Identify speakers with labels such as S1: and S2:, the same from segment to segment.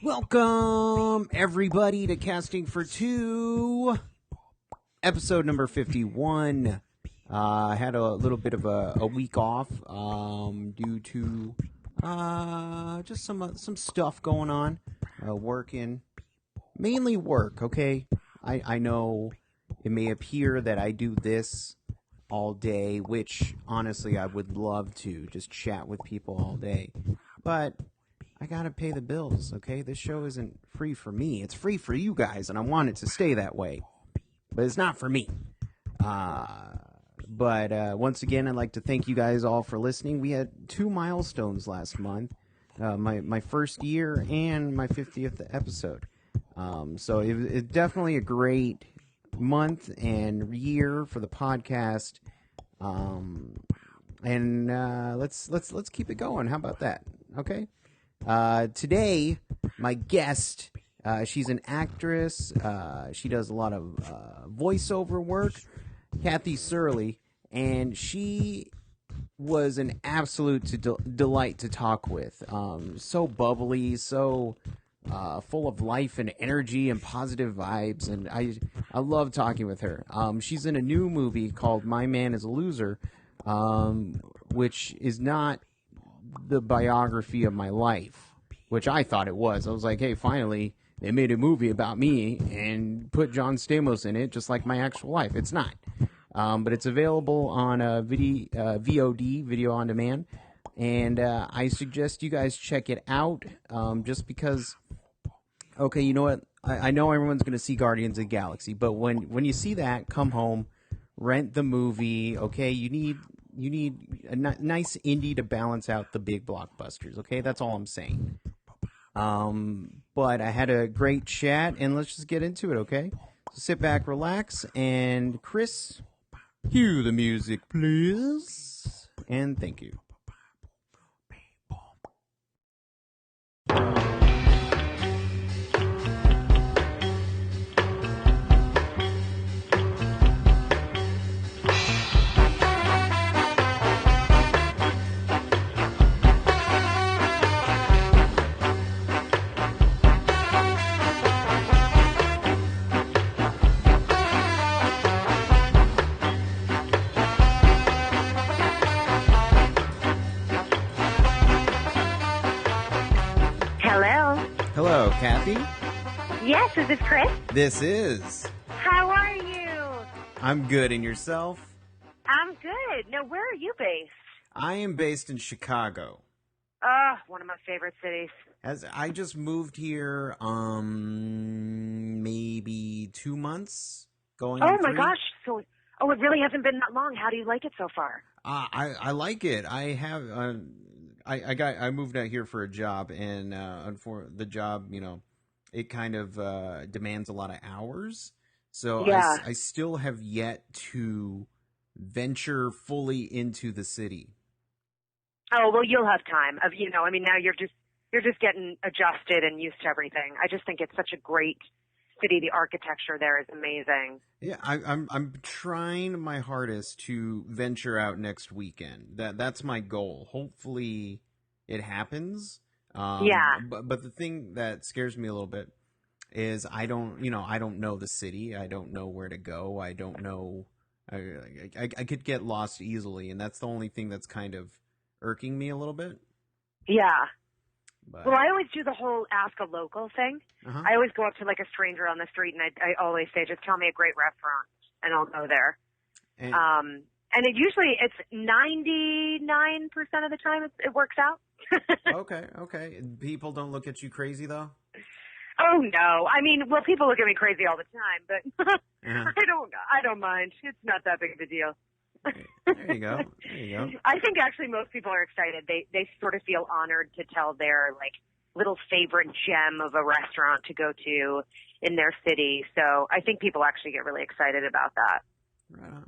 S1: Welcome, everybody, to Casting for Two, episode number 51. I had a little bit of a week off due to just some stuff going on, working, mainly work, okay? I know it may appear that I do this all day, which, honestly, I would love to, just chat with people all day, but I gotta pay the bills, okay? This show isn't free for me. It's free for you guys, and I want it to stay that way. But it's not for me. But once again, I'd like to thank you guys all for listening. We had 2 milestones last month. My first year and my 50th episode. So it's definitely a great month and year for the podcast. And let's keep it going. How about that? Okay? Today, my guest, she's an actress. She does a lot of voiceover work, Kathy Searle, and she was an absolute delight to talk with. So bubbly, so full of life and energy and positive vibes, and I love talking with her. She's in a new movie called My Man is a Loser, which is not the biography of my life, which I thought it was. I was like, hey, finally, they made a movie about me and put John Stamos in it, just like my actual life. It's not. But it's available on VOD, video on demand, and I suggest you guys check it out, just because, okay, you know what? I know everyone's going to see Guardians of the Galaxy, but when you see that, come home, rent the movie, okay? You need a nice indie to balance out the big blockbusters, okay? That's all I'm saying. But I had a great chat, and let's just get into it, okay? So sit back, relax, and Chris, cue the music, please. And thank you. Hello, Kathy?
S2: Yes, is this Chris?
S1: This is.
S2: How are you?
S1: I'm good, and yourself?
S2: I'm good. Now, where are you based?
S1: I am based in Chicago.
S2: One of my favorite cities.
S1: As I just moved here, maybe 2 months going on 3.
S2: My gosh. So, it really hasn't been that long. How do you like it so far?
S1: I like it. I have, I moved out here for a job, and for the job, it kind of demands a lot of hours. So
S2: yeah.
S1: I still have yet to venture fully into the city.
S2: Oh, well, you'll have time. Now you're just getting adjusted and used to everything. I just think it's such a great city. The architecture there is amazing.
S1: Yeah, I'm trying my hardest to venture out next weekend. That's my goal. Hopefully it happens.
S2: Yeah.
S1: But the thing that scares me a little bit is I don't know the city. I don't know where to go. I don't know. I could get lost easily, and that's the only thing that's kind of irking me a little bit.
S2: Yeah.
S1: But,
S2: well, I always do the whole ask a local thing.
S1: Uh-huh.
S2: I always go up to like a stranger on the street, and I always say, just tell me a great restaurant, and I'll go there. And it's 99% of the time it works out.
S1: Okay. People don't look at you crazy, though?
S2: Oh, no. People look at me crazy all the time, but
S1: uh-huh.
S2: I don't mind. It's not that big of a deal.
S1: There you go.
S2: I think actually most people are excited. They sort of feel honored to tell their little favorite gem of a restaurant to go to in their city. So I think people actually get really excited about that.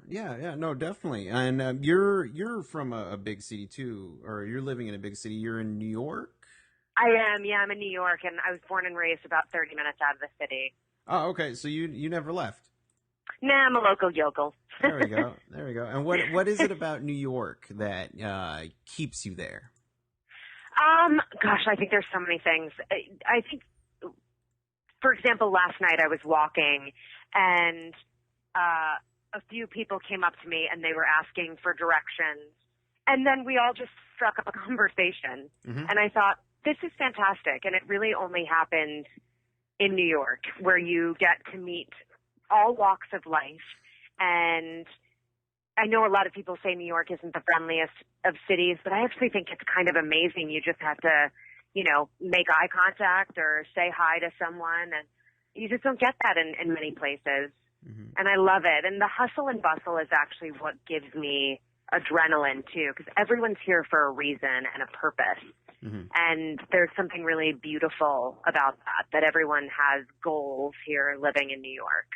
S1: Yeah, no, definitely. And you're from a big city too, or you're living in a big city. You're in New York?
S2: I am. Yeah, I'm in New York, and I was born and raised about 30 minutes out of the city.
S1: Oh, okay. So you never left?
S2: Nah, I'm a local yokel.
S1: There we go. And what is it about New York that keeps you there?
S2: Gosh, I think there's so many things. I think for example, last night I was walking and a few people came up to me and they were asking for directions. And then we all just struck up a conversation.
S1: Mm-hmm.
S2: And I thought, this is fantastic. And it really only happens in New York, where you get to meet all walks of life. And I know a lot of people say New York isn't the friendliest of cities, but I actually think it's kind of amazing. You just have to, make eye contact or say hi to someone. And you just don't get that in many places.
S1: Mm-hmm.
S2: And I love it. And the hustle and bustle is actually what gives me adrenaline too, because everyone's here for a reason and a purpose.
S1: Mm-hmm.
S2: And there's something really beautiful about that everyone has goals here living in New York.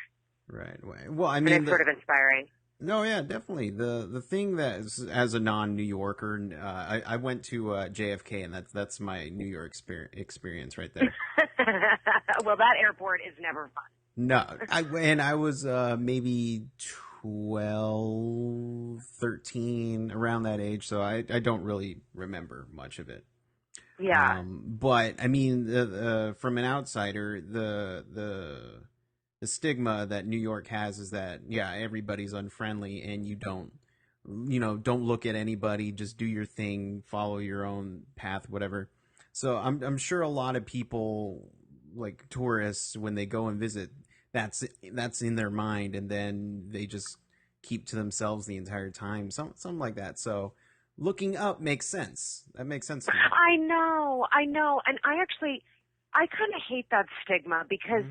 S1: Right. Well, I
S2: And
S1: mean,
S2: it's sort of inspiring.
S1: No, yeah, definitely. The thing that is, as a non-New Yorker, I went to JFK, and that's my New York experience right there.
S2: Well, that airport is never fun.
S1: No, I was maybe 12, 13, around that age, so I don't really remember much of it.
S2: Yeah.
S1: But I mean, from an outsider, the stigma that New York has is that, yeah, everybody's unfriendly and you don't look at anybody, just do your thing, follow your own path, whatever. So I'm sure a lot of people, like tourists, when they go and visit, that's in their mind, and then they just keep to themselves the entire time, something like that. So looking up makes sense. That makes sense to me.
S2: I know. And I kind of hate that stigma because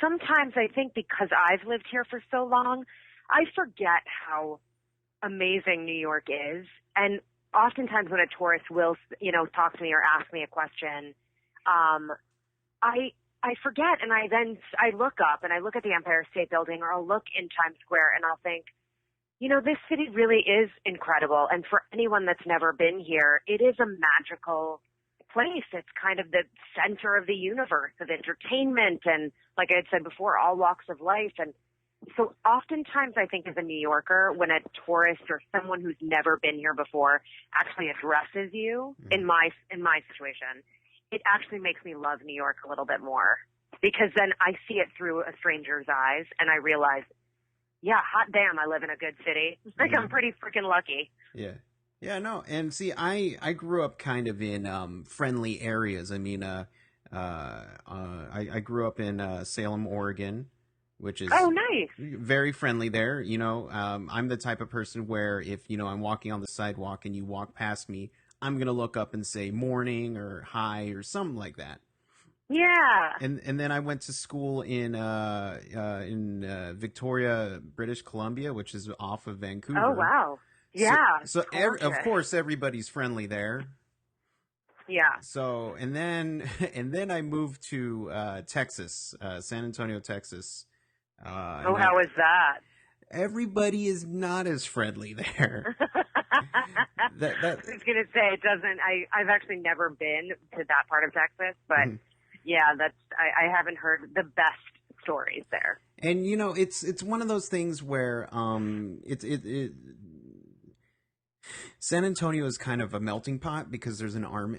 S2: sometimes I think because I've lived here for so long, I forget how amazing New York is. And oftentimes when a tourist will, talk to me or ask me a question, I forget, and I look up and I look at the Empire State Building, or I'll look in Times Square and I'll think, this city really is incredible. And for anyone that's never been here, it is a magical place. It's kind of the center of the universe of entertainment and, like I had said before, all walks of life. And so oftentimes I think as a New Yorker, when a tourist or someone who's never been here before actually addresses you, in my situation, it actually makes me love New York a little bit more, because then I see it through a stranger's eyes and I realize, yeah, hot damn, I live in a good city. Like, I'm pretty freaking lucky.
S1: Yeah. Yeah, no. And see, I grew up kind of in friendly areas. I mean, I grew up in Salem, Oregon, which is
S2: nice,
S1: very friendly there. I'm the type of person where if, I'm walking on the sidewalk and you walk past me, I'm going to look up and say morning or hi or something like that.
S2: Yeah.
S1: And then I went to school in Victoria, British Columbia, which is off of Vancouver.
S2: Oh, wow. Yeah.
S1: So of course everybody's friendly there.
S2: Yeah.
S1: So and then I moved to Texas, San Antonio, Texas.
S2: How is that?
S1: Everybody is not as friendly there.
S2: I was gonna say it doesn't. I've actually never been to that part of Texas, but yeah, I haven't heard the best stories there.
S1: And it's one of those things where San Antonio is kind of a melting pot because there's an army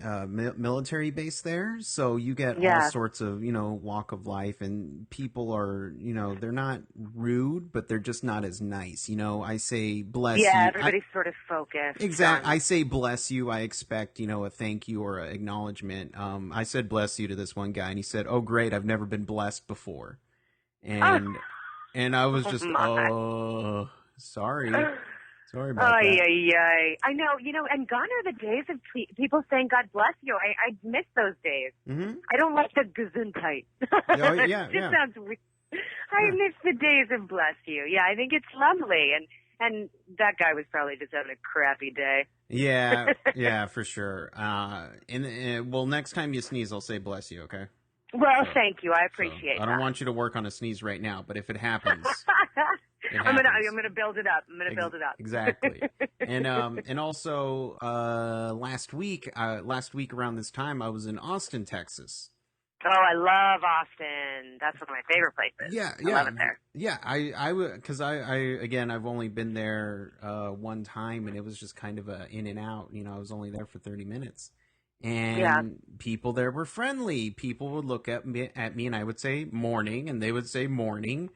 S1: military base there, so you get all sorts of walk of life, and people are they're not rude, but they're just not as nice. I say bless you.
S2: Yeah, everybody's sort of focused.
S1: Exactly. I say bless you. I expect a thank you or an acknowledgement. I said bless you to this one guy, and he said, "Oh, great, I've never been blessed before," and I was just sorry. Sorry about that.
S2: I know, and gone are the days of people saying God bless you. I miss those days.
S1: Mm-hmm.
S2: I don't like the gesundheit.
S1: Yeah,
S2: it just sounds weird. I miss the days of bless you. Yeah, I think it's lovely. And that guy was probably just having a crappy day.
S1: Yeah, for sure. Well, next time you sneeze, I'll say bless you, okay?
S2: Well, thank you. I appreciate that.
S1: I don't want you to work on a sneeze right now, but if it happens...
S2: I'm gonna build it up.
S1: Exactly. And also last week around this time I was in Austin, Texas.
S2: Oh, I love Austin. That's one of my favorite places.
S1: Yeah.
S2: I love it there.
S1: Yeah, because I've only been there one time, and it was just kind of a in and out. I was only there for 30 minutes, And people there were friendly. People would look at me, and I would say morning, and they would say morning,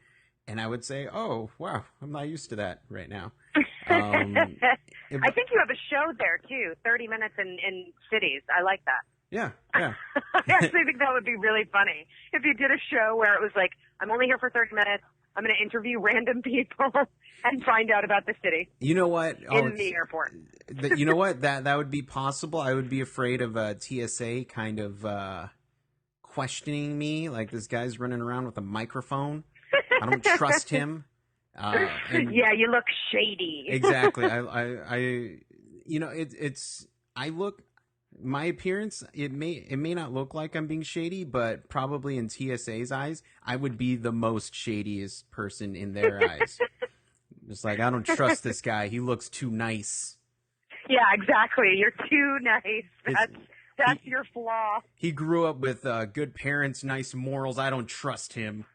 S1: and I would say, "Oh, wow, I'm not used to that right now."
S2: I think you have a show there too, 30 minutes in cities. I like that.
S1: Yeah.
S2: I actually think that would be really funny if you did a show where it was like, I'm only here for 30 minutes. I'm going to interview random people and find out about the city.
S1: You know what?
S2: In the airport.
S1: You know what? That would be possible. I would be afraid of TSA kind of questioning me. Like, this guy's running around with a microphone. I don't trust him.
S2: Yeah, you look shady.
S1: Exactly. My appearance, it may not look like I'm being shady, but probably in TSA's eyes, I would be the most shadiest person in their eyes. Just like, I don't trust this guy. He looks too nice.
S2: Yeah, exactly. You're too nice. That's your flaw.
S1: He grew up with good parents, nice morals. I don't trust him.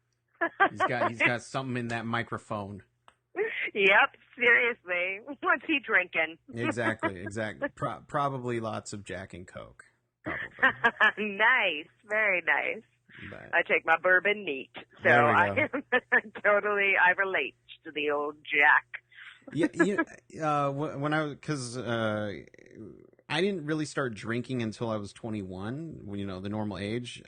S1: He's got something in that microphone.
S2: Yep, seriously. What's he drinking?
S1: Exactly. Probably lots of Jack and Coke. Probably.
S2: Nice, very nice.
S1: But
S2: I take my bourbon neat, so I relate to the old Jack.
S1: When I didn't really start drinking until I was 21, the normal age.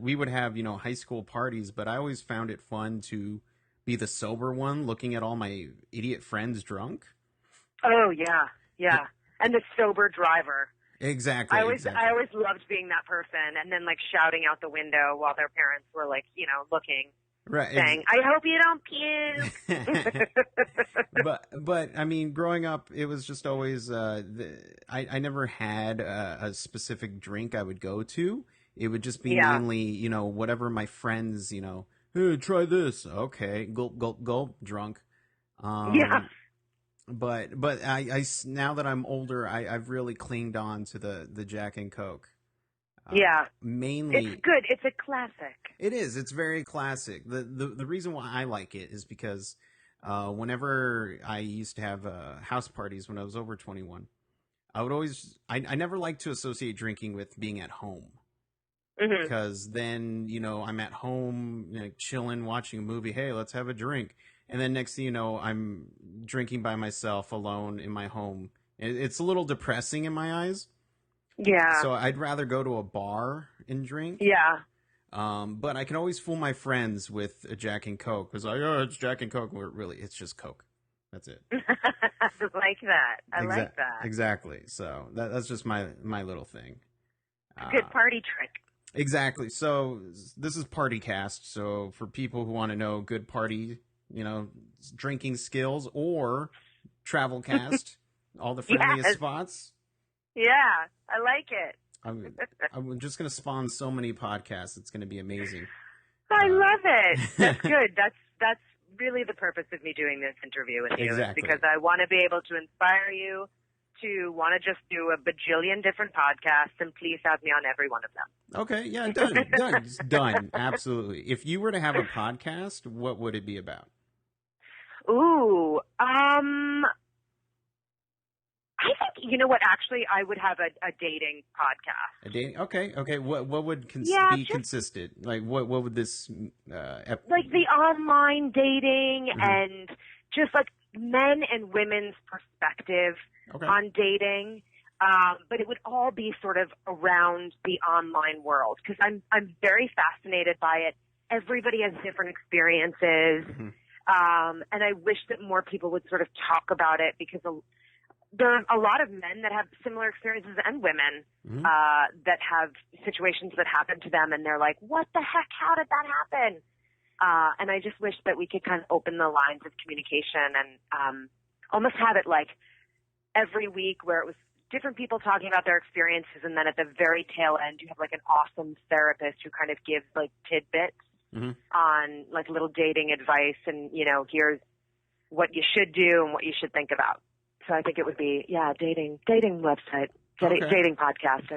S1: We would have, high school parties, but I always found it fun to be the sober one, looking at all my idiot friends drunk.
S2: Oh, yeah. And the sober driver.
S1: Exactly.
S2: I always loved being that person and then, like, shouting out the window while their parents were, like, looking.
S1: Right.
S2: Saying, I hope you don't puke.
S1: but I mean, growing up, it was just always, I never had a specific drink I would go to. It would just be mainly, whatever my friends, hey, try this. Okay. Gulp, gulp, gulp, drunk. But I now that I'm older, I've really clinged on to the Jack and Coke. Mainly,
S2: it's good. It's a classic.
S1: It is. It's very classic. The reason why I like it is because whenever I used to have house parties when I was over 21, I never liked to associate drinking with being at home. Because then, I'm at home, chilling, watching a movie. Hey, let's have a drink. And then next thing you know, I'm drinking by myself alone in my home. It's a little depressing in my eyes.
S2: Yeah.
S1: So I'd rather go to a bar and drink.
S2: Yeah.
S1: But I can always fool my friends with a Jack and Coke. Because it's Jack and Coke. Really, it's just Coke. That's it.
S2: I like that. I like that.
S1: Exactly. So that's just my little thing.
S2: Good party trick.
S1: Exactly. So this is Party Cast. So for people who want to know good party, drinking skills, or Travel Cast, all the friendliest spots.
S2: Yeah, I like it.
S1: I'm just going to spawn so many podcasts. It's going to be amazing.
S2: I love it. That's good. That's really the purpose of me doing this interview with you.
S1: Exactly.
S2: Because I want to be able to inspire you to want to just do a bajillion different podcasts, and please have me on every one of them.
S1: Okay, yeah, done. Absolutely. If you were to have a podcast, what would it be about?
S2: Ooh, I think, you know what, actually, I would have a dating podcast.
S1: A dating? Okay. What would be consistent? Like, what would this...
S2: like the online dating and just like men and women's perspective on dating. But it would all be sort of around the online world because I'm very fascinated by it. Everybody has different experiences. And I wish that more people would sort of talk about it because there are a lot of men that have similar experiences and women that have situations that happen to them, and they're like, what the heck? How did that happen? And I just wish that we could kind of open the lines of communication and almost have it like every week where it was different people talking about their experiences, and then at the very tail end you have like an awesome therapist who kind of gives like tidbits on like little dating advice and, here's what you should do and what you should think about. So I think it would be, dating website, dating podcast.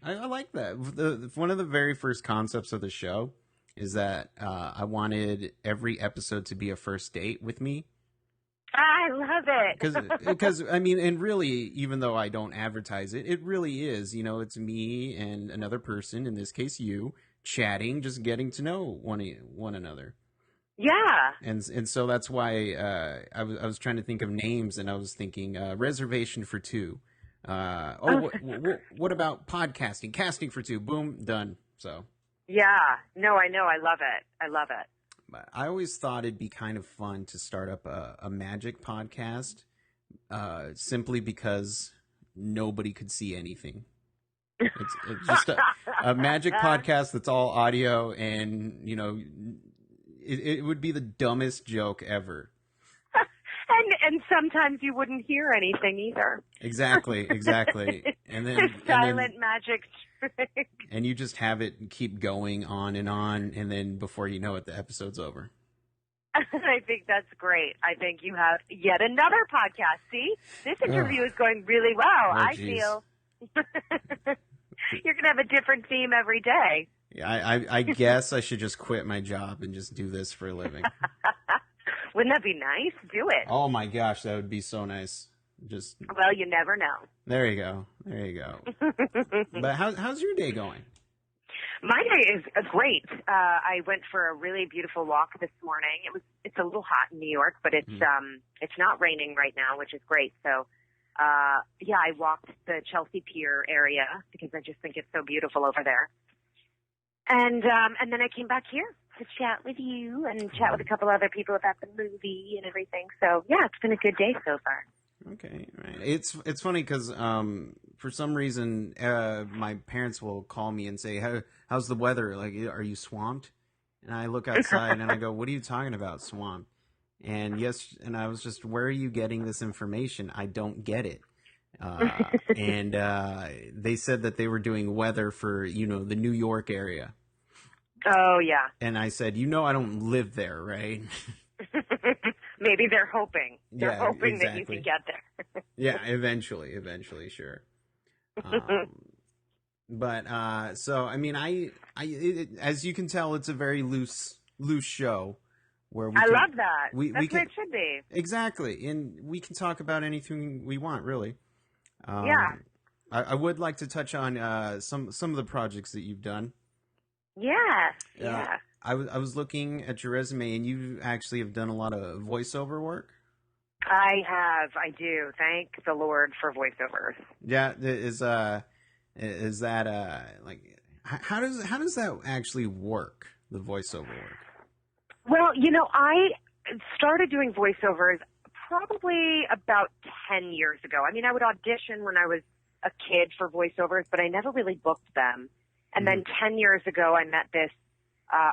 S1: I like that. One of the very first concepts of the show is that I wanted every episode to be a first date with me.
S2: I love it.
S1: Because I mean, and really, even though I don't advertise it, it really is. It's me and another person, in this case, you, chatting, just getting to know one another.
S2: Yeah.
S1: And so that's why I was trying to think of names, and I was thinking reservation for two. What about podcasting? Casting for two. Boom, done. So.
S2: Yeah. No, I know. I love it. I love it.
S1: I always thought it'd be kind of fun to start up a magic podcast, simply because nobody could see anything. It's just a magic podcast that's all audio, and it would be the dumbest joke ever.
S2: And sometimes you wouldn't hear anything either.
S1: Exactly. And then
S2: silent magic trick.
S1: And you just have it keep going on, and then before you know it, the episode's over.
S2: I think that's great. I think you have yet another podcast. See, this interview is going really well. I feel you're going to have a different theme every day.
S1: Yeah, I guess I should just quit my job and just do this for a living.
S2: Wouldn't that be nice? Do it.
S1: Oh my gosh, that would be so nice.
S2: Well, you never know.
S1: There you go. But how's your day going?
S2: My day is great. I went for a really beautiful walk this morning. It's a little hot in New York, but it's not raining right now, which is great. So I walked the Chelsea Pier area because I just think it's so beautiful over there. And then I came back here to chat with you and chat with a couple other people about the movie and everything. So yeah, it's been a good day so far.
S1: Okay, right. It's funny because for some reason my parents will call me and say, "How's the weather? Like, are you swamped?" And I look outside and I go, "What are you talking about, swamped?" And I was just, "Where are you getting this information? I don't get it." And they said that they were doing weather for the New York area.
S2: Oh yeah.
S1: And I said, I don't live there, right?
S2: Maybe they're hoping. They're hoping
S1: exactly.
S2: that you can get there.
S1: Yeah, eventually, sure. So I mean, as you can tell, it's a very loose show where
S2: I love that. That's what it should be.
S1: Exactly, and we can talk about anything we want, really.
S2: Yeah.
S1: I would like to touch on some of the projects that you've done.
S2: Yeah.
S1: I was looking at your resume, and you actually have done a lot of voiceover work.
S2: I have. I do. Thank the Lord for voiceovers.
S1: Yeah. Is that like how does that actually work? The voiceover work.
S2: Well, I started doing voiceovers probably about 10 years ago. I mean, I would audition when I was a kid for voiceovers, but I never really booked them. And then 10 years ago, I met this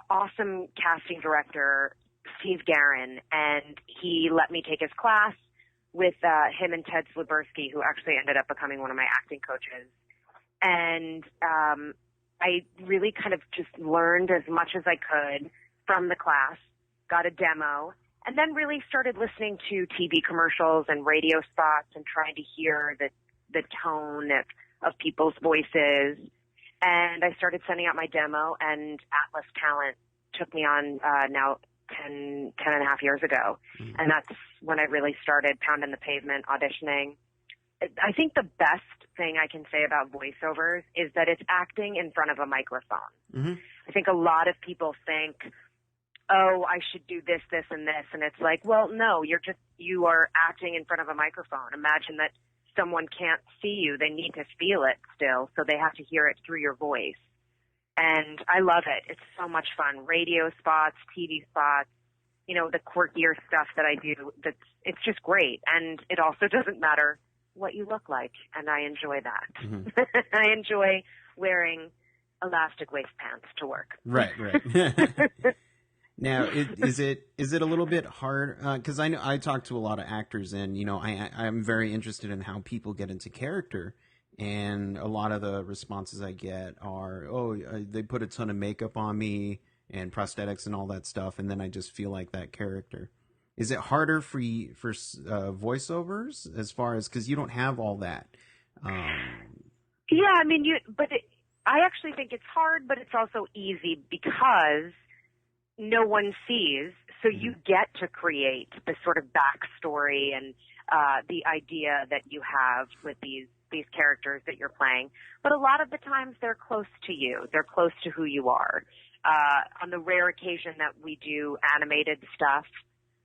S2: awesome casting director, Steve Guerin, and he let me take his class with him and Ted Sliberski, who actually ended up becoming one of my acting coaches. And I really kind of just learned as much as I could from the class, got a demo, and then really started listening to TV commercials and radio spots and trying to hear the tone of people's voices. And I started sending out my demo, and Atlas Talent took me on now 10 and a half years ago. Mm-hmm. And that's when I really started pounding the pavement, auditioning. I think the best thing I can say about voiceovers is that it's acting in front of a microphone. Mm-hmm. I think a lot of people think, oh, I should do this, this, and this. And it's like, well, no, you are acting in front of a microphone. Imagine that someone can't see you. They need to feel it still, so they have to hear it through your voice. And I love it. It's so much fun. Radio spots, TV spots, the quirkier stuff that I do. It's just great. And it also doesn't matter what you look like, and I enjoy that. Mm-hmm. I enjoy wearing elastic waist pants to work.
S1: Right. Now, is it a little bit hard? Because I know I talk to a lot of actors, and I'm very interested in how people get into character. And a lot of the responses I get are, "Oh, they put a ton of makeup on me and prosthetics and all that stuff, and then I just feel like that character." Is it harder for voiceovers as far as, because you don't have all that?
S2: Yeah, I mean, I actually think it's hard, but it's also easy because no one sees. So you get to create the sort of backstory and the idea that you have with these characters that you're playing. But a lot of the times they're close to you. They're close to who you are. On the rare occasion that we do animated stuff,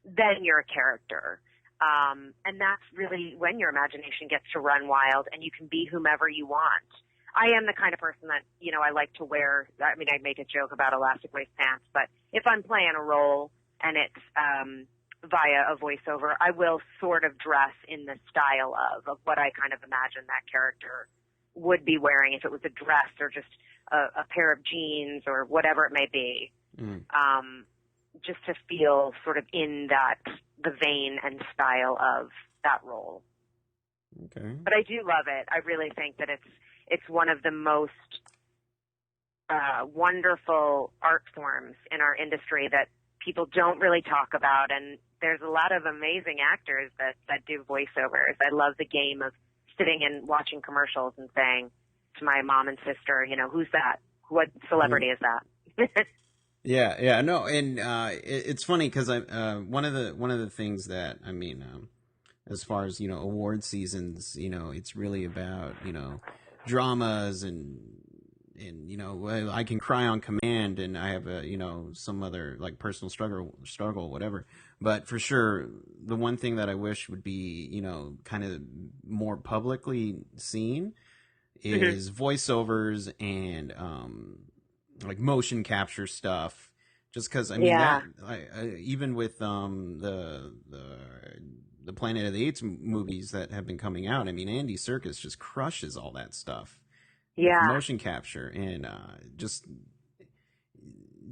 S2: then you're a character. And that's really when your imagination gets to run wild and you can be whomever you want. I am the kind of person that, you know, I like to wear, I mean, I make a joke about elastic waist pants, but if I'm playing a role and it's via a voiceover, I will sort of dress in the style of what I kind of imagine that character would be wearing, if it was a dress or just a pair of jeans or whatever it may be, just to feel sort of in the vein and style of that role.
S1: Okay.
S2: But I do love it. I really think that it's one of the most wonderful art forms in our industry that people don't really talk about. And there's a lot of amazing actors that do voiceovers. I love the game of sitting and watching commercials and saying to my mom and sister, you know, who's that? What celebrity is that?
S1: Yeah, no, and it's funny because one of the things that I mean, as far as, you know, award seasons, you know, it's really about, you know, dramas and you know, I can cry on command, and I have a, you know, some other like personal struggle, whatever. But for sure, the one thing that I wish would be, you know, kind of more publicly seen is voiceovers and like motion capture stuff. Just because I mean that even with the Planet of the Apes movies that have been coming out, I mean Andy Serkis just crushes all that stuff.
S2: Yeah,
S1: Motion capture and just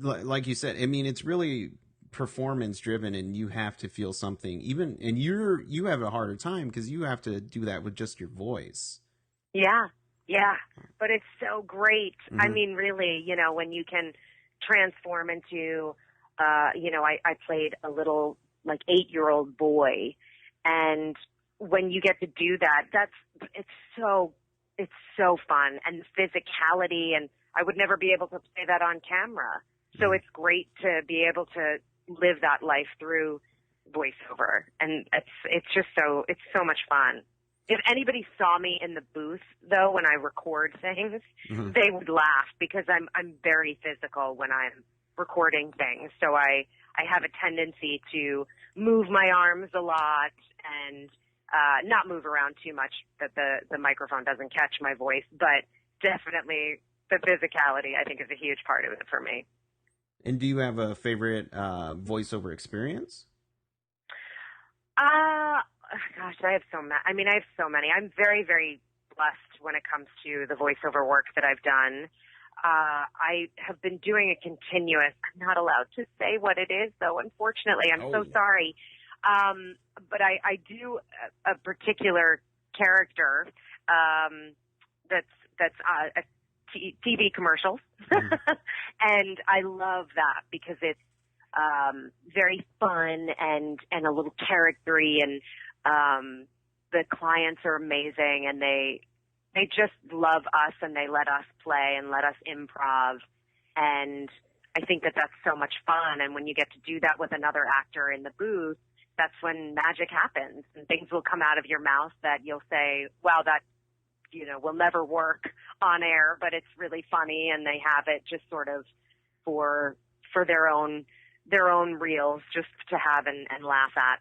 S1: like you said, I mean it's really performance driven, and you have to feel something. Even and you have a harder time because you have to do that with just your voice.
S2: Yeah, but it's so great. Mm-hmm. I mean, really, you know, when you can transform into, you know, I played a little like 8-year-old boy, and when you get to do that, it's so fun, and physicality, and I would never be able to play that on camera. So it's great to be able to live that life through voiceover, and it's so much fun. If anybody saw me in the booth, though, when I record things, they would laugh because I'm very physical when I'm recording things. So I have a tendency to move my arms a lot and not move around too much that the microphone doesn't catch my voice. But definitely the physicality, I think, is a huge part of it for me.
S1: And do you have a favorite voiceover experience?
S2: Gosh, I have so many. I mean, I have so many. I'm very, very blessed when it comes to the voiceover work that I've done. I have been doing a continuous. I'm not allowed to say what it is, though. Unfortunately, I'm so sorry. But I do a particular character that's TV commercials, and I love that because it's very fun and a little charactery, and the clients are amazing, and they just love us, and they let us play and let us improv, and I think that that's so much fun. And when you get to do that with another actor in the booth, that's when magic happens, and things will come out of your mouth that you'll say, wow, that, you know, will never work on air, but it's really funny, and they have it just sort of for their own reels just to have and laugh at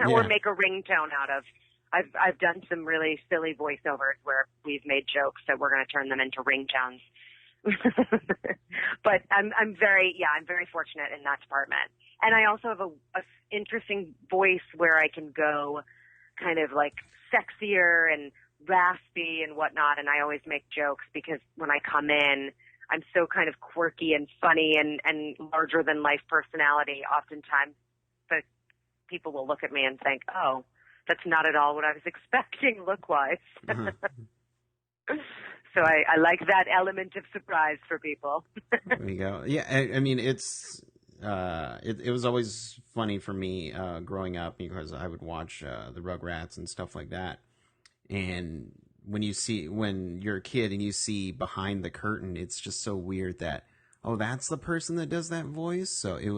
S2: or make a ringtone out of. I've done some really silly voiceovers where we've made jokes that we're going to turn them into ringtones. But I'm very fortunate in that department. And I also have a interesting voice where I can go kind of like sexier and raspy and whatnot, and I always make jokes because when I come in, I'm so kind of quirky and funny and larger than life personality. Oftentimes, the people will look at me and think, "Oh, that's not at all what I was expecting look-wise." So I like that element of surprise for people.
S1: There you go. Yeah, I mean, it was always funny for me growing up because I would watch the Rugrats and stuff like that. And when you're a kid and you see behind the curtain, it's just so weird that oh, that's the person that does that voice. So it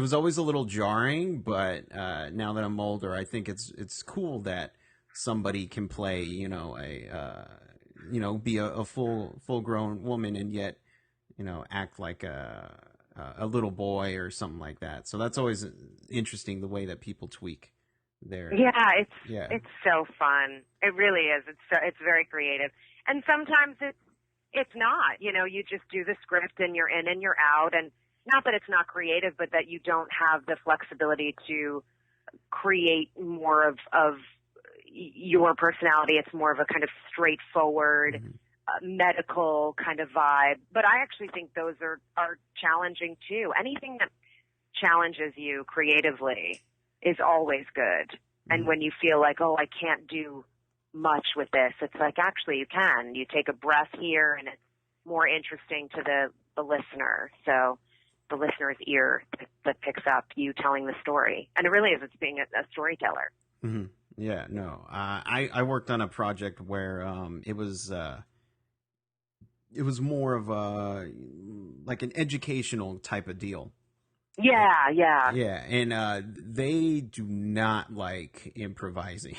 S1: was always a little jarring, but now that I'm older, I think it's cool that somebody can play, be a full grown woman and yet, act like a little boy or something like that. So that's always interesting, the way that people tweak their.
S2: Yeah,
S1: Yeah.
S2: it's so fun. It really is. It's very creative, and sometimes it's not. You just do the script and you're in and you're out, and not that it's not creative, but that you don't have the flexibility to create more of your personality. It's more of a kind of straightforward, medical kind of vibe. But I actually think those are challenging too. Anything that challenges you creatively is always good. And when you feel like, oh, I can't do much with this, it's like, actually you can. You take a breath here and it's more interesting to the listener. So the listener's ear that picks up you telling the story. And it really is, it's being a storyteller.
S1: Mm-hmm. Yeah, no. I worked on a project where it was more of like an educational type of deal.
S2: Yeah.
S1: Yeah, and they do not like improvising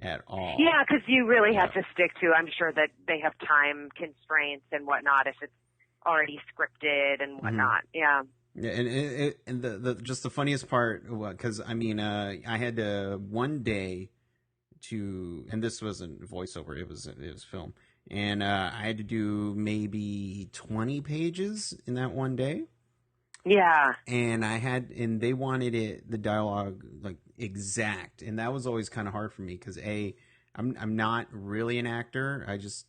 S1: at all.
S2: Yeah, because you really have to stick to, I'm sure that they have time constraints and whatnot if it's already scripted and whatnot. Yeah.
S1: Yeah, and the just the funniest part, because I had to one day to, and this wasn't voiceover, it was film, and I had to do maybe 20 pages in that one day.
S2: Yeah.
S1: And they wanted the dialogue like exact, and that was always kind of hard for me because I'm not really an actor. I just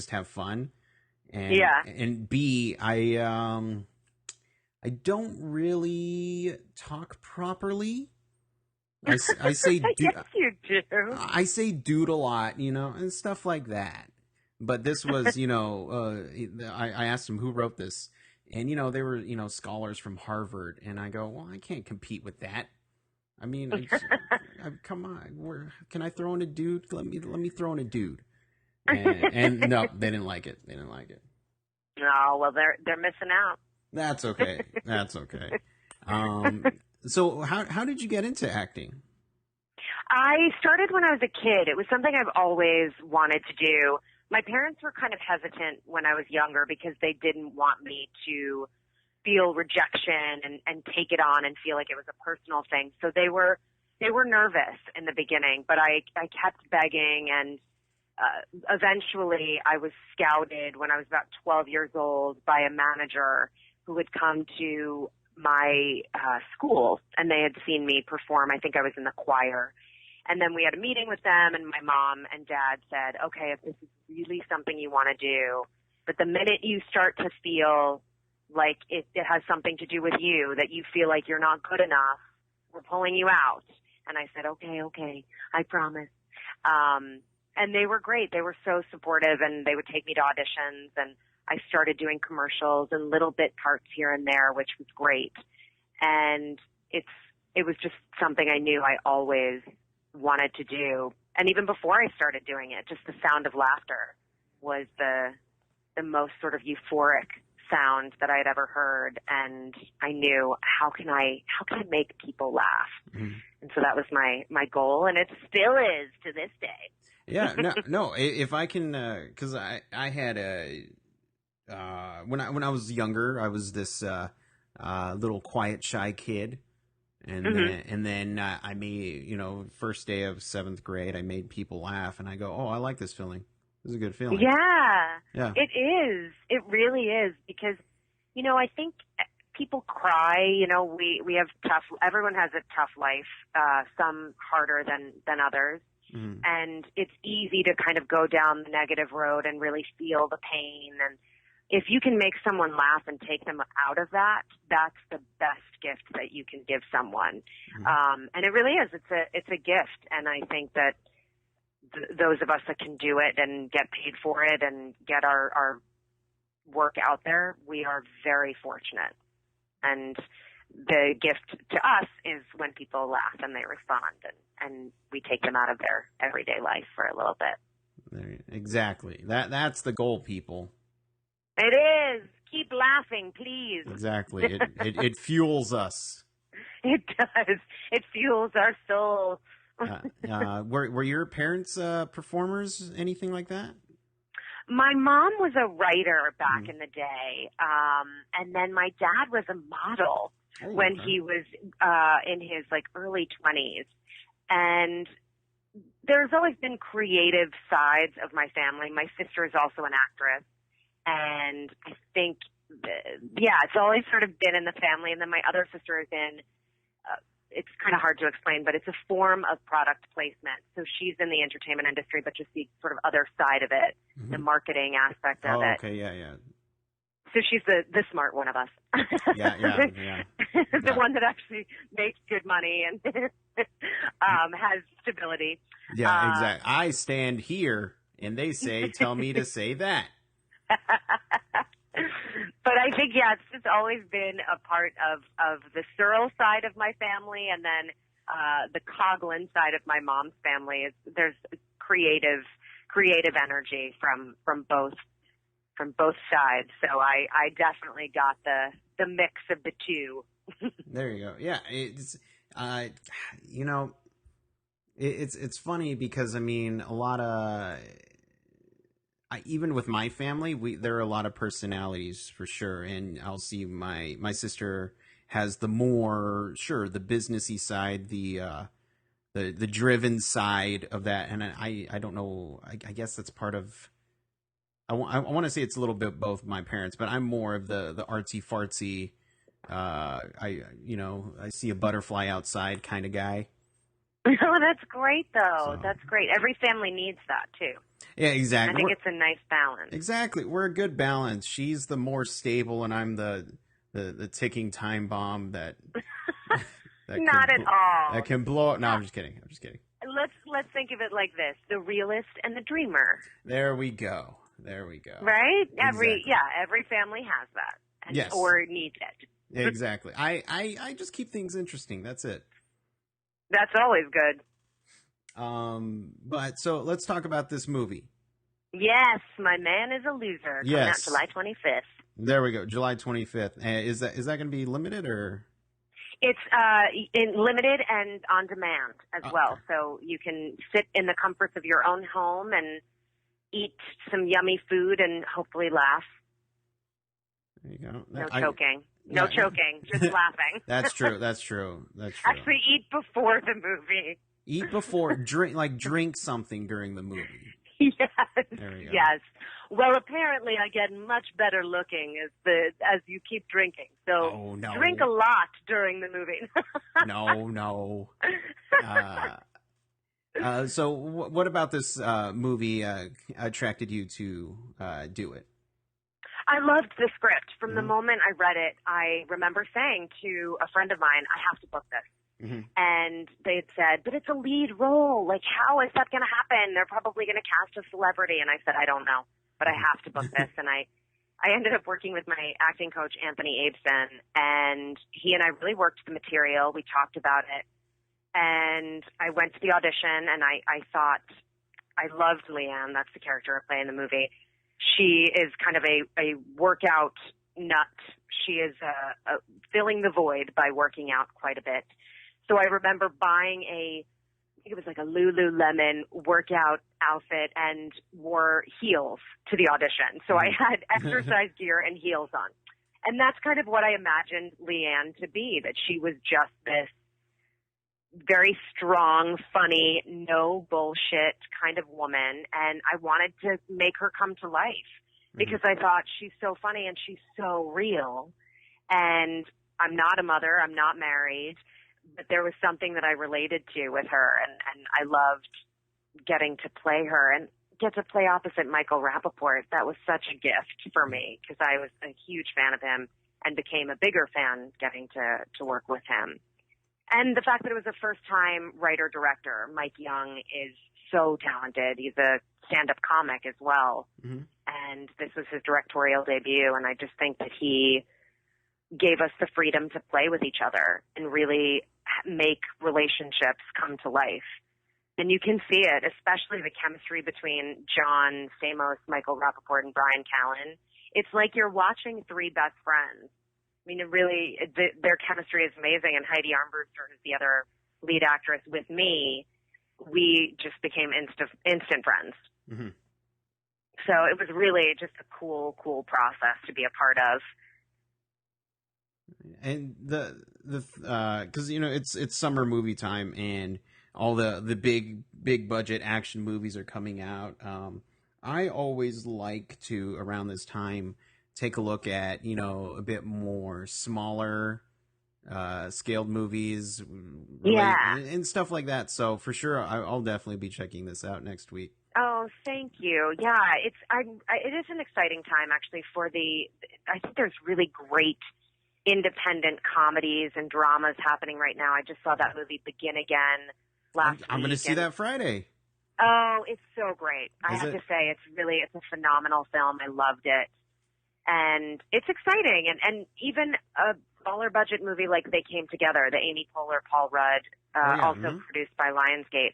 S1: have fun, and B, I don't really talk properly. I say
S2: yes, you do.
S1: I say dude a lot, and stuff like that. But this was, I asked him who wrote this. And, they were, scholars from Harvard. And I go, well, I can't compete with that. I mean, come on. Can I throw in a dude? Let me throw in a dude. And no, they didn't like it. They didn't like it.
S2: Oh, well, they're missing out.
S1: That's okay. That's okay. So how did you get into acting?
S2: I started when I was a kid. It was something I've always wanted to do. My parents were kind of hesitant when I was younger because they didn't want me to feel rejection and take it on and feel like it was a personal thing. So they were nervous in the beginning, but I kept begging, and eventually I was scouted when I was about 12 years old by a manager who had come to my school, and they had seen me perform. I think I was in the choir. And then we had a meeting with them, and my mom and dad said, okay, if this is really something you want to do, but the minute you start to feel like it has something to do with you, that you feel like you're not good enough, we're pulling you out. And I said, okay, I promise. And they were great. They were so supportive, and they would take me to auditions, and I started doing commercials and little bit parts here and there, which was great. And it was just something I knew I always wanted to do. And even before I started doing it, just the sound of laughter was the most sort of euphoric sound that I had ever heard. And I knew, how can I make people laugh? Mm-hmm. And so that was my goal, and it still is to this day.
S1: Yeah, no. If I can, because I had when I was younger, I was this little quiet, shy kid. And then I made, first day of 7th grade, I made people laugh, and I go, oh, I like this feeling. This is a good feeling.
S2: Yeah, it is. It really is, because, I think people cry. We have everyone has a tough life, some harder than others. Mm-hmm. And it's easy to kind of go down the negative road and really feel the pain. And if you can make someone laugh and take them out of that, that's the best gift that you can give someone. Mm-hmm. And it really is. It's a gift. And I think that those of us that can do it and get paid for it and get our work out there, we are very fortunate. And the gift to us is when people laugh and they respond, and we take them out of their everyday life for a little bit.
S1: Exactly. That's the goal, people.
S2: It is. Keep laughing, please.
S1: Exactly. It fuels us.
S2: It does. It fuels our soul.
S1: Were your parents performers, anything like that?
S2: My mom was a writer back in the day, and then my dad was a model when he was in his early 20s. And there's always been creative sides of my family. My sister is also an actress, and I think, it's always sort of been in the family. And then my other sister is in. It's kind of hard to explain, but it's a form of product placement. So she's in the entertainment industry, but just the sort of other side of it, the marketing aspect of it.
S1: Okay, yeah.
S2: So she's the smart one of us.
S1: Yeah.
S2: The one that actually makes good money and has stability.
S1: Yeah, exactly. I stand here, and they say, tell me to say that.
S2: But I think, it's always been a part of the Searle side of my family, and then the Coughlin side of my mom's family. There's creative energy from both sides. So I definitely got the mix of the two.
S1: There you go. Yeah, it's it's funny because I mean a lot of. Even with my family, there are a lot of personalities for sure, and I'll see my sister has the more the businessy side, the driven side of that, and I don't know. I guess that's part of. I want to say it's a little bit both my parents, but I'm more of the artsy fartsy. I see a butterfly outside kind of guy.
S2: Oh, that's great, though. That's great. Every family needs that, too.
S1: Yeah, exactly.
S2: I think it's a nice balance.
S1: Exactly. We're a good balance. She's the more stable, and I'm the ticking time bomb that
S2: Not at all.
S1: That can blow up. No, I'm just kidding.
S2: Let's think of it like this: the realist and the dreamer.
S1: There we go.
S2: Right?
S1: Exactly.
S2: Every family has that.
S1: Yes.
S2: Or needs it.
S1: Exactly. I just keep things interesting. That's it.
S2: That's always good.
S1: But so let's talk about this movie.
S2: Yes, My Man is a Loser. Coming out July 25th.
S1: There we go, July 25th. Is that going to be limited or?
S2: It's limited and on demand as well. So you can sit in the comforts of your own home and eat some yummy food and hopefully laugh.
S1: There you go.
S2: No choking. No choking. Just laughing.
S1: That's true.
S2: Actually, eat before the movie.
S1: Eat before, drink something during the movie.
S2: Yes.
S1: There we go.
S2: Yes. Well, apparently I get much better looking as you keep drinking. So drink a lot during the movie.
S1: No. So what about this movie attracted you to do it?
S2: I loved the script. From the moment I read it, I remember saying to a friend of mine, I have to book this. Mm-hmm. And they had said, but it's a lead role. Like, how is that going to happen? They're probably going to cast a celebrity. And I said, I don't know, but I have to book this. And I ended up working with my acting coach, Anthony Abeson, and he and I really worked the material. We talked about it. And I went to the audition, and I thought, I loved Leanne. That's the character I play in the movie. She is kind of a workout nut. She is filling the void by working out quite a bit. So I remember buying I think it was like a Lululemon workout outfit and wore heels to the audition. So I had exercise gear and heels on. And that's kind of what I imagined Leanne to be, that she was just this very strong, funny, no bullshit kind of woman. And I wanted to make her come to life because I thought she's so funny and she's so real. And I'm not a mother. I'm not married. But there was something that I related to with her, and I loved getting to play her and get to play opposite Michael Rappaport. That was such a gift for me because I was a huge fan of him and became a bigger fan getting to work with him. And the fact that it was a first-time writer-director, Mike Young, is so talented. He's a stand-up comic as well. Mm-hmm. And this was his directorial debut, and I just think that he gave us the freedom to play with each other and really make relationships come to life. And you can see it, especially the chemistry between John Stamos, Michael Rappaport, and Brian Callen. It's like you're watching three best friends. I mean, their chemistry is amazing. And Heidi Armbruster, who's the other lead actress with me, we just became instant friends.
S1: Mm-hmm.
S2: So it was really just a cool process to be a part of.
S1: And because it's summer movie time and all the big budget action movies are coming out. I always like to around this time take a look at a bit more smaller scaled movies, and stuff like that. So for sure, I'll definitely be checking this out next week.
S2: Oh, thank you. Yeah, it is an exciting time actually I think there's really great independent comedies and dramas happening right now. I just saw that movie Begin Again last week.
S1: I'm going to see that Friday.
S2: Oh, it's so great. I have to say, it's a phenomenal film. I loved it. And it's exciting. And even a smaller budget movie like They Came Together, the Amy Poehler, Paul Rudd, also produced by Lionsgate.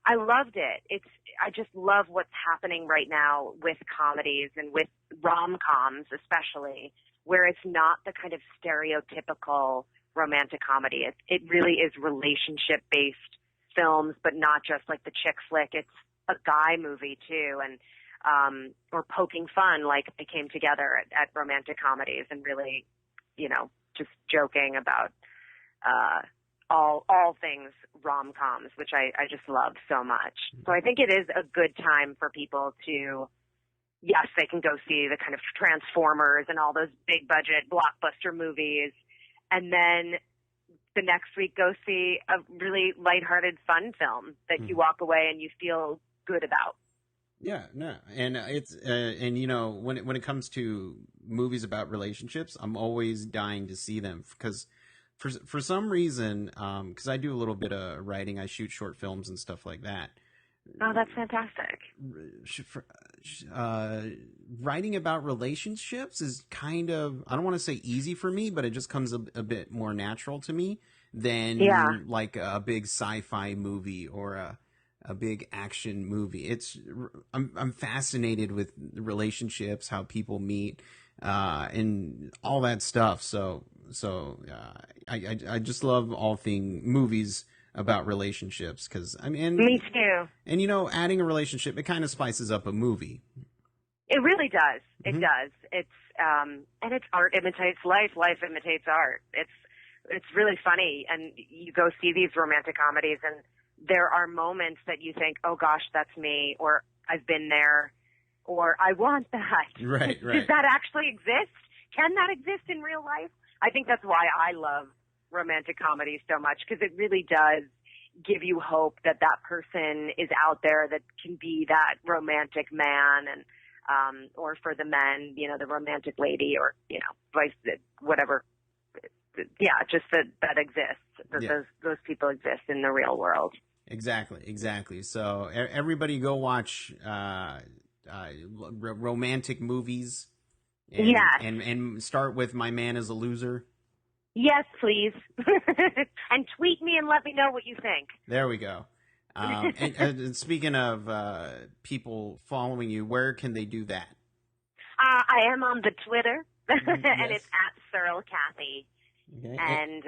S2: I loved it. I just love what's happening right now with comedies and with rom-coms especially, where it's not the kind of stereotypical romantic comedy. It really is relationship-based films, but not just like the chick flick. It's a guy movie too, and or poking fun like They Came Together at romantic comedies, and really, just joking about all things rom-coms, which I just love so much. So I think it is a good time for people to, yes, they can go see the kind of Transformers and all those big budget blockbuster movies, and then the next week go see a really lighthearted, fun film that you walk away and you feel good about.
S1: Yeah, no, and it's when it comes to movies about relationships, I'm always dying to see them because for some reason, because I do a little bit of writing, I shoot short films and stuff like that.
S2: Oh, that's fantastic.
S1: Writing about relationships is kind of, I don't want to say easy for me, but it just comes a bit more natural to me than like a big sci-fi movie or a big action movie. I'm fascinated with relationships, how people meet, and all that stuff. So I just love all things movies about relationships because
S2: me too.
S1: And adding a relationship, it kind of spices up a movie.
S2: It really does. It does. It's and it's art imitates life. Life imitates art. It's really funny, and you go see these romantic comedies, and there are moments that you think, "Oh gosh, that's me," or "I've been there," or "I want that."
S1: Right.
S2: Does that actually exist? Can that exist in real life? I think that's why I love romantic comedies so much, because it really does give you hope that that person is out there that can be that romantic man, and or for the men, the romantic lady, or vice whatever. Yeah, just that exists. Those people exist in the real world.
S1: Exactly. So everybody go watch romantic movies. And start with My Man is a Loser.
S2: Yes, please. And tweet me and let me know what you think.
S1: There we go. And speaking of people following you, where can they do that?
S2: I am on the Twitter, and it's @Searle Kathy.
S1: Okay.
S2: And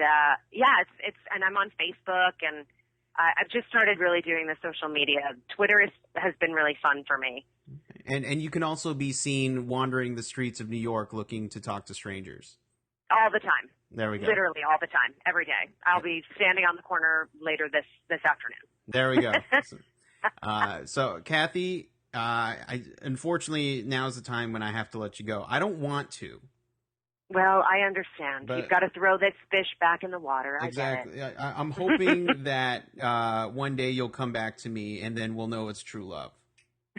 S2: it's and I'm on Facebook, and I've just started really doing the social media. Twitter has been really fun for me.
S1: And you can also be seen wandering the streets of New York looking to talk to strangers.
S2: All the time.
S1: There we go.
S2: Literally all the time, every day. I'll be standing on the corner later this afternoon.
S1: There we go. So Kathy, unfortunately, now's the time when I have to let you go. I don't want to.
S2: Well, I understand.
S1: But,
S2: you've got to throw this fish back in the water.
S1: Exactly.
S2: I get it.
S1: I'm hoping that one day you'll come back to me, and then we'll know it's true love.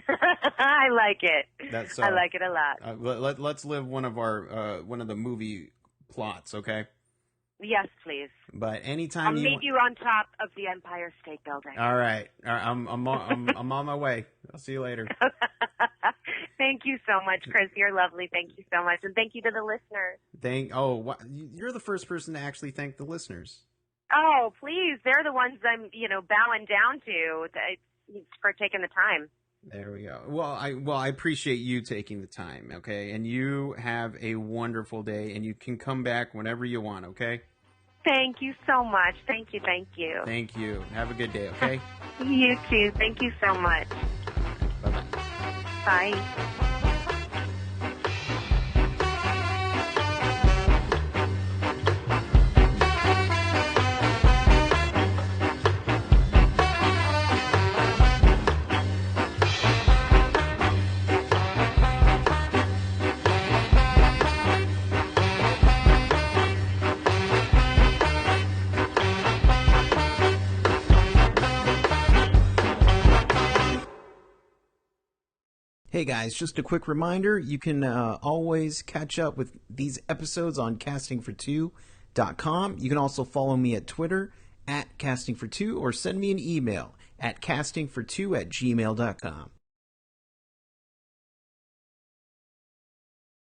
S2: I like it. I like it a lot.
S1: Let's live one of the movie plots, okay?
S2: Yes, please.
S1: But anytime
S2: I'll meet you on top of the Empire State Building.
S1: All right. I'm on my way. I'll see you later.
S2: Thank you so much, Chris. You're lovely. Thank you so much, and thank you to the listeners.
S1: You're the first person to actually thank the listeners.
S2: Oh, please. They're the ones I'm, bowing down to for taking the time.
S1: There we go. Well, I appreciate you taking the time, okay? And you have a wonderful day, and you can come back whenever you want, okay?
S2: Thank you so much. Thank you.
S1: Thank you. Have a good day, okay?
S2: You too. Thank you so much.
S1: Bye-bye.
S2: Bye.
S1: Hey guys, just a quick reminder, you can always catch up with these episodes on castingfor2.com. You can also follow me at Twitter at castingfor2 or send me an email at castingfor2@gmail.com.